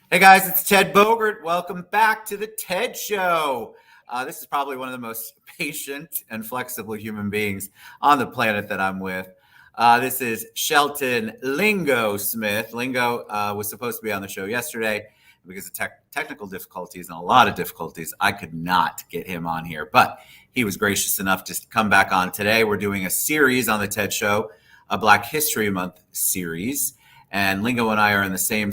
Hey guys, it's Ted Bogert. Welcome back to the TED Show. This is probably one of the most patient and flexible human beings on the planet that I'm with. This is Shelton Lingo Smith. Lingo was supposed to be on the show yesterday because of technical difficulties and a lot of difficulties. I could not get him on here, but he was gracious enough to come back on today. We're doing a series on the TED Show, a Black History Month series. And Lingo and I are in the same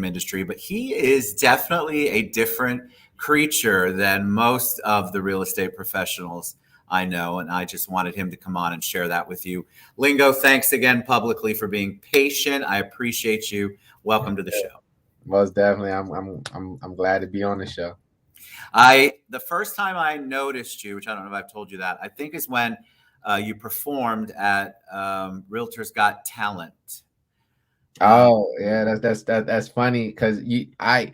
industry, but he is definitely a different creature than most of the real estate professionals I know. And I just wanted him to come on and share that with you. Lingo, thanks again publicly for being patient. I appreciate you. Welcome to the show. Most definitely. I'm glad to be on the show. The first time I noticed you, which I don't know if I've told you that, I think is when you performed at Realtor's Got Talent. Oh yeah, that's funny because I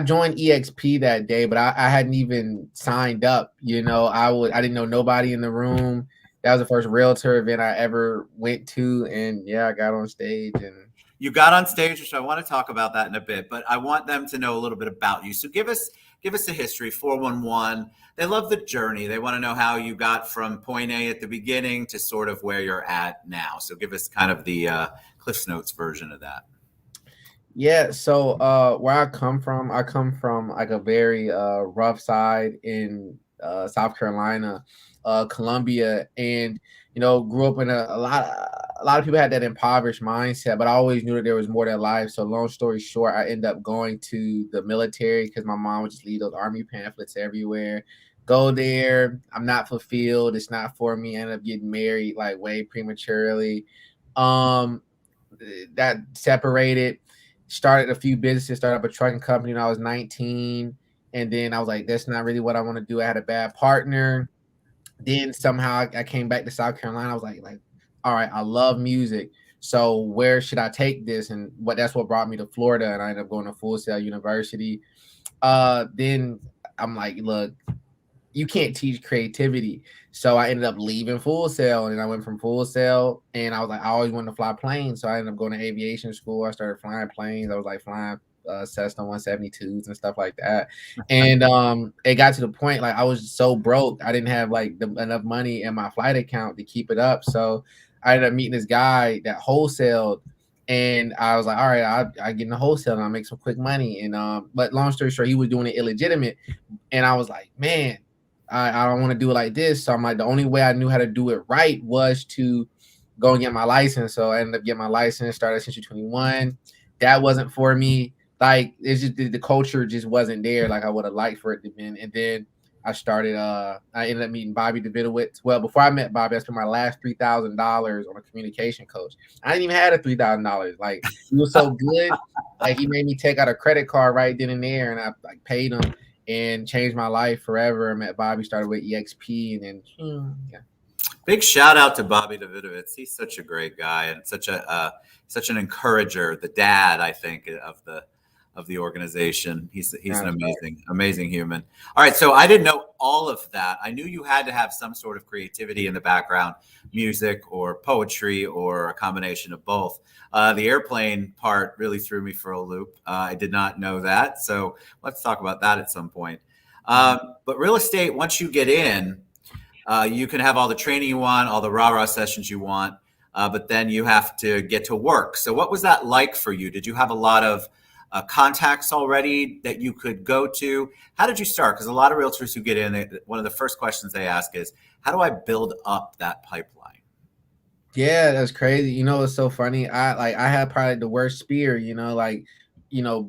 joined EXP that day, but I hadn't even signed up. I didn't know nobody in the room. That was the first Realtor event I ever went to, and yeah, I got on stage and You got on stage, which I want to talk about that in a bit, but I want them to know a little bit about you. So give us a history. 411. They love the journey. They want to know how you got from point A at the beginning to sort of where you're at now. So give us kind of the Cliff's Notes version of that. yeah. So where I come from like a very rough side in South Carolina, Columbia, and grew up in a lot of people had that impoverished mindset, but I always knew that there was more to life. So long story short, I ended up going to the military because my mom would just leave those army pamphlets everywhere. Go there, I'm not fulfilled. It's not for me. I ended up getting married like way prematurely. Um, that separated. Started a few businesses. Started up a trucking company when I was 19, and then I was like, "That's not really what I want to do." I had a bad partner. Then somehow I came back to South Carolina. I was like, all right, I love music. So where should I take this? And that's what brought me to Florida, and I ended up going to Full Sail University. Then I'm like, look, you can't teach creativity. So I ended up leaving Full Sail, and I went from Full Sail, and I was like, I always wanted to fly planes. So I ended up going to aviation school. I started flying planes. I was like flying Cessna 172s and stuff like that. And it got to the point like I was so broke, I didn't have like enough money in my flight account to keep it up. So I ended up meeting this guy that wholesaled, and I was like, all right, I get in the wholesale and I make some quick money. And but long story short, he was doing it illegitimate, and I was like, man, I don't want to do it like this. So I'm like, the only way I knew how to do it right was to go and get my license. So I ended up getting my license, started since 21. That wasn't for me. Like it's just the culture just wasn't there like I would have liked for it to be. And then I ended up meeting Bobby Davidowitz. Well, before I met Bobby, I spent my last $3,000 on a communication coach. I didn't even have a $3,000. Like he was so good. Like he made me take out a credit card right then and there, and I like paid him and changed my life forever. I met Bobby, started with EXP, and then yeah. Big shout out to Bobby Davidovitz. He's such a great guy and such an encourager. The dad, I think, of the organization. He's an That's right. amazing human. All right, so I didn't know all of that. I knew you had to have some sort of creativity in the background, music or poetry or a combination of both. The airplane part really threw me for a loop. I did not know that, so let's talk about that at some point. But real estate, once you get in, you can have all the training you want, all the rah-rah sessions you want, but then you have to get to work. So what was that like for you? Did you have a lot of contacts already that you could go to? How did you start? Because a lot of realtors who get in, one of the first questions they ask is, how do I build up that pipeline? Yeah, that's crazy. It's so funny. I had probably the worst spear,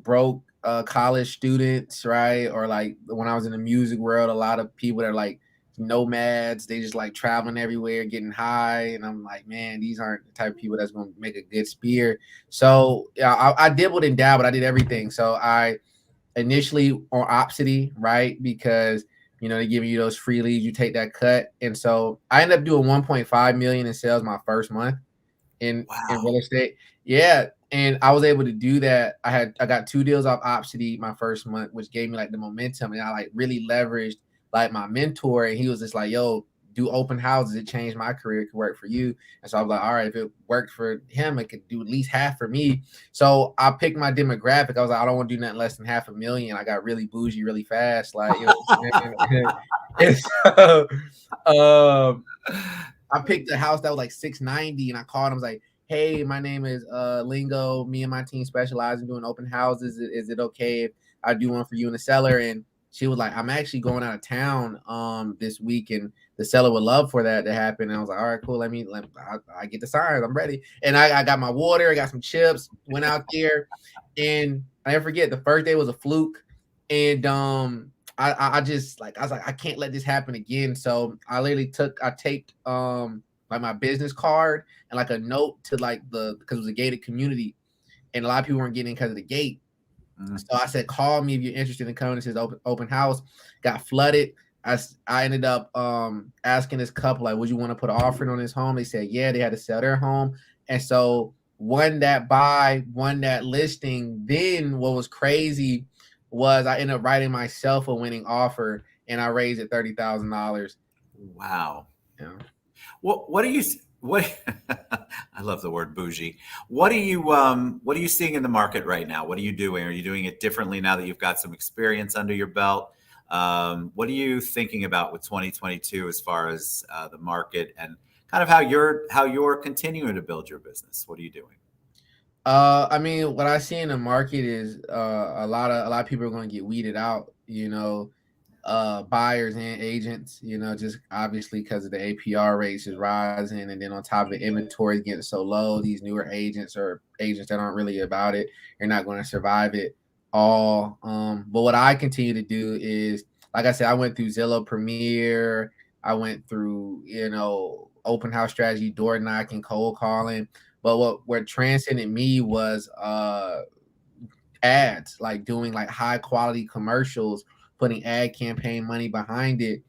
broke college students, right? Or like when I was in the music world, a lot of people that are like nomads, they just like traveling everywhere, getting high. And I'm like, man, these aren't the type of people that's gonna make a good spear. So yeah, I dibbled and dabbled, I did everything. So I initially on Opsity, right? Because they give you those free leads, you take that cut. And so I ended up doing 1.5 million in sales my first month in Wow. real estate. Yeah. And I was able to do that. I got 2 deals off Opsity my first month, which gave me like the momentum. And I like really leveraged like my mentor. And he was just like, yo, do open houses. It changed my career. It could work for you. And so I was like, all right, if it worked for him, it could do at least half for me. So I picked my demographic. I was like, I don't want to do nothing less than 500,000. I got really bougie really fast. Like, you know what I'm saying? And so, I picked a house that was like 690, and I called him. I was like, hey, my name is Lingo. Me and my team specialize in doing open houses. Is it okay if I do one for you and the seller? And she was like, I'm actually going out of town this week, and the seller would love for that to happen. And I was like, all right, cool. I get the signs. I'm ready. And I got my water. I got some chips. Went out there, and I never forget, the first day was a fluke. And I just like, I was like, I can't let this happen again. So I taped like my business card and like a note to like because it was a gated community, and a lot of people weren't getting in because of the gate. So I said, call me if you're interested in coming to this open house. Got flooded. I ended up asking this couple, like, would you want to put an offering on this home? They said, yeah, they had to sell their home. And so won that listing. Then what was crazy was I ended up writing myself a winning offer, and I raised it $30,000. Wow. Yeah. What do you what I love the word bougie. What are you seeing in the market right now? What are you doing? Are you doing it differently now that you've got some experience under your belt? What are you thinking about with 2022 as far as the market and kind of how you're continuing to build your business? What are you doing? I mean, what I see in the market is a lot of people are going to get weeded out, buyers and agents, just obviously because of the APR rates is rising, and then on top of it, inventory is getting so low. These newer agents or agents that aren't really about it, you're not going to survive it all. But what I continue to do is, like I said, I went through Zillow Premier, I went through, open house strategy, door knocking, cold calling. But what transcended me was ads, like doing like high quality commercials, putting ad campaign money behind it,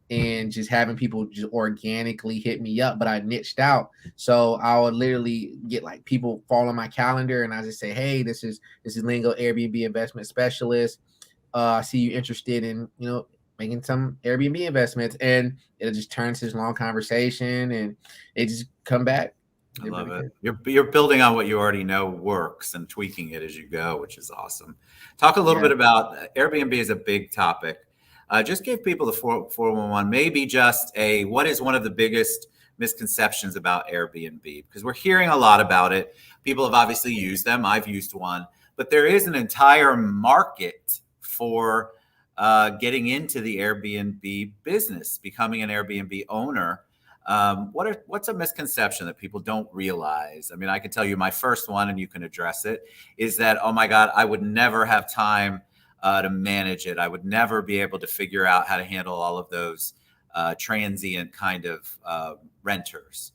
and just having people just organically hit me up. But I niched out, so I would literally get like people fall on my calendar, and I just say, hey, this is Lingo, Airbnb investment specialist. I see you interested in making some Airbnb investments, and it'll just turn to this long conversation, and it just come back. I love it. You're building on what you already know works and tweaking it as you go, which is awesome. Talk a little bit about Airbnb is a big topic. Just give people the 411, maybe just what is one of the biggest misconceptions about Airbnb? Because we're hearing a lot about it. People have obviously used them. I've used one, but there is an entire market for getting into the Airbnb business, becoming an Airbnb owner. What's a misconception that people don't realize? I mean, I can tell you my first one, and you can address it, is that, oh my God, I would never have time to manage it. I would never be able to figure out how to handle all of those transient kind of renters.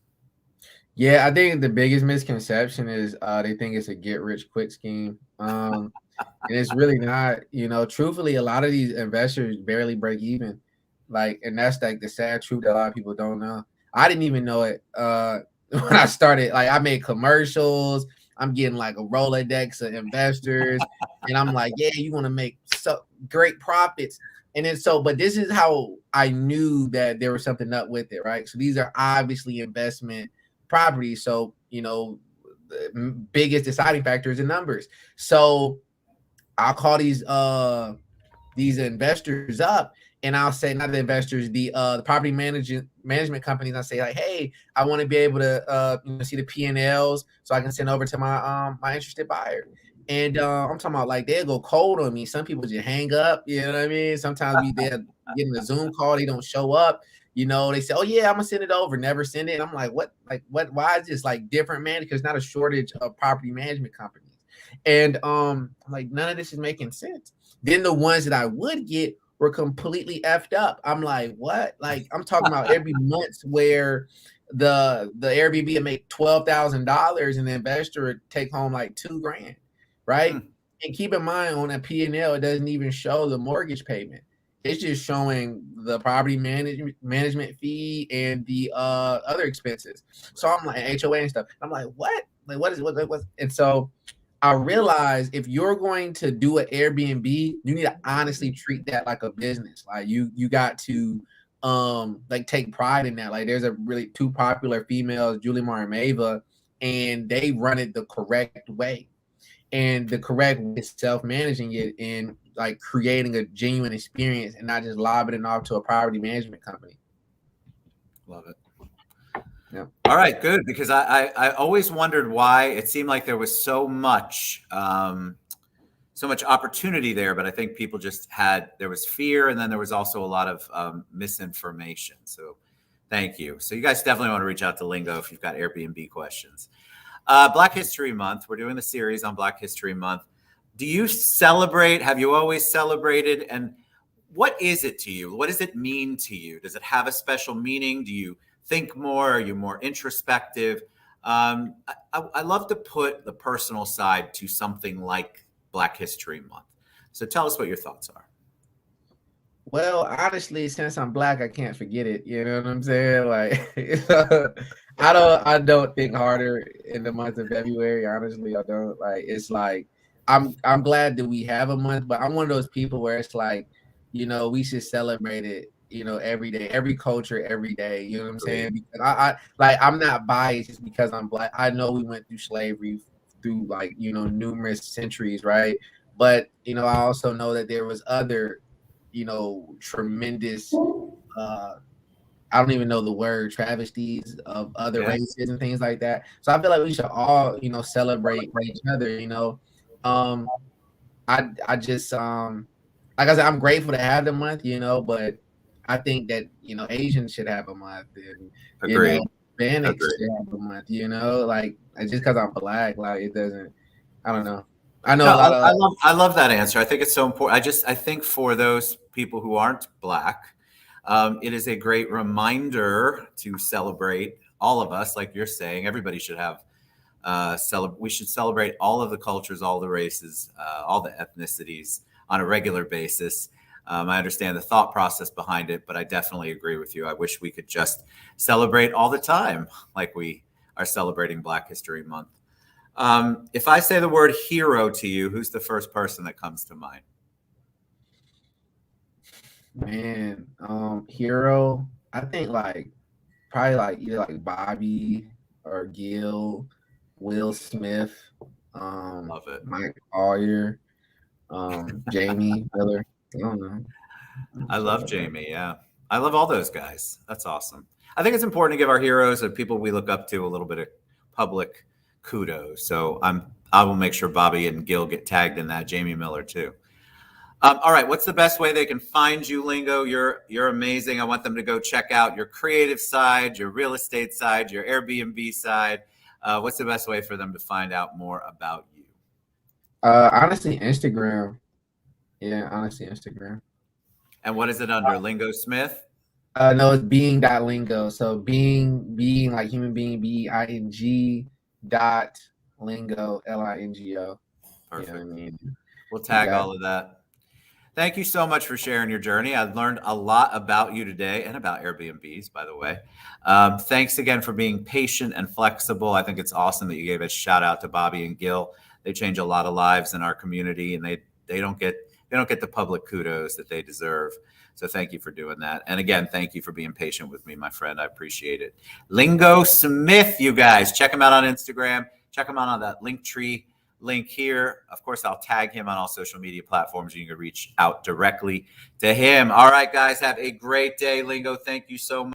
Yeah, I think the biggest misconception is they think it's a get rich quick scheme. And it's really not, truthfully, a lot of these investors barely break even. Like, and that's like the sad truth that a lot of people don't know. I didn't even know it when I started. Like, I made commercials. I'm getting like a Rolodex of investors, and I'm like, yeah, you want to make so great profits. And then but this is how I knew that there was something up with it, right? So these are obviously investment properties. So, the biggest deciding factor is the numbers. So I'll call these investors up, and I'll say, not the investors, the property management companies. I'll say like, hey, I want to be able to see the P&Ls so I can send over to my interested buyer. And I'm talking about like they'll go cold on me. Some people just hang up. You know what I mean? Sometimes they're getting a Zoom call, they don't show up. They say, oh yeah, I'm gonna send it over, never send it. And I'm like, what? Like what? Why is this like different, man? Because not a shortage of property management companies. And I'm like, none of this is making sense. Then the ones that I would get were completely effed up. I'm like, what? Like, I'm talking about every month where the Airbnb would make $12,000 and the investor would take home like $2,000, right? And keep in mind, on a P&L, it doesn't even show the mortgage payment. It's just showing the property management fee and the other expenses. So I'm like, HOA and stuff. I'm like, what? Like, what is it? What? And so I realized if you're going to do an Airbnb, you need to honestly treat that like a business. Like you got to like take pride in that. Like there's a really two popular females, Julie Mar and Mava, and they run it the correct way. And the correct way is self-managing it and like creating a genuine experience and not just lobbing it off to a property management company. Love it. Yeah. All right, good. Because I always wondered why it seemed like there was so much opportunity there, but I think people just there was fear, and then there was also a lot of misinformation. So thank you. So you guys definitely want to reach out to Lingo if you've got Airbnb questions. Black History Month. We're doing the series on Black History Month. Do you celebrate? Have you always celebrated? And what is it to you? What does it mean to you? Does it have a special meaning? Do you think more? Are you more introspective? I love to put the personal side to something like Black History Month. So tell us what your thoughts are. Well, honestly, since I'm Black, I can't forget it. You know what I'm saying? Like, I don't think harder in the month of February. Honestly, I don't. Like, it's like I'm glad that we have a month, but I'm one of those people where it's like, we should celebrate it. Every day, every culture, every day. You know what I'm saying? Because I like I'm not biased just because I'm Black. I know we went through slavery through like numerous centuries, right? But I also know that there was other tremendous I don't even know the word, travesties of other races and things like that. So I feel like we should all, celebrate each other, I just like I said, I'm grateful to have the month, but I think that Asians should have a month, and Hispanics should have a month, like just because I'm Black, like it doesn't. I don't know. I know a lot of. I love that answer. I think it's so important. I think for those people who aren't Black, it is a great reminder to celebrate all of us. Like you're saying, everybody should have. We should celebrate all of the cultures, all the races, all the ethnicities on a regular basis. I understand the thought process behind it, but I definitely agree with you. I wish we could just celebrate all the time, like we are celebrating Black History Month. If I say the word hero to you, who's the first person that comes to mind? Man, hero. I think probably either like Bobby or Gil, Will Smith, Love it. Mike Collier, Jamie Miller. I don't know. I love Jamie. Yeah, I love all those guys. That's awesome. I think it's important to give our heroes and people we look up to a little bit of public kudos. So I will make sure Bobby and Gil get tagged in that. Jamie Miller too. All right, what's the best way they can find you, Lingo? You're amazing. I want them to go check out your creative side, your real estate side, your Airbnb side. What's the best way for them to find out more about you? Honestly, Instagram. Yeah, honestly, Instagram. And what is it under? Lingo Smith? No, it's being.lingo. So being like human being, BING dot lingo, LINGO. Perfect. You know what I mean? We'll tag all of that. Thank you so much for sharing your journey. I've learned a lot about you today and about Airbnbs, by the way. Thanks again for being patient and flexible. I think it's awesome that you gave a shout out to Bobby and Gil. They change a lot of lives in our community, and they don't get the public kudos that they deserve. So thank you for doing that. And again, thank you for being patient with me, my friend. I appreciate it. Lingo Smith, you guys, check him out on Instagram. Check him out on that Linktree link here. Of course, I'll tag him on all social media platforms. You can reach out directly to him. All right, guys, have a great day. Lingo, thank you so much.